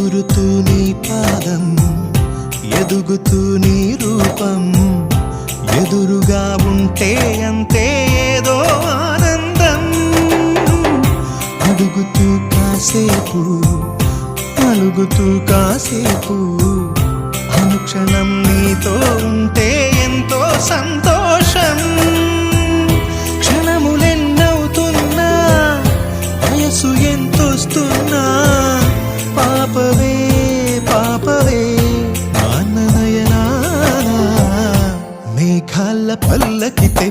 ఎగురుతూ నీ పాదం, ఎదుగుతూ నీ రూపం, ఎదురుగా ఉంటే అంతే ఏదో ఆనందం. అడుగుతూ కాసేపు, అలుగుతూ కాసేపు, అనుక్షణం నీతో ఉంటే ఎంతో సంతోషం. క్షణములెన్నవుతున్నా, వయసు ఎంతొస్తున్నా, పాపవే పాపవే నాన్న నయనా. మేఘాల పల్లకితే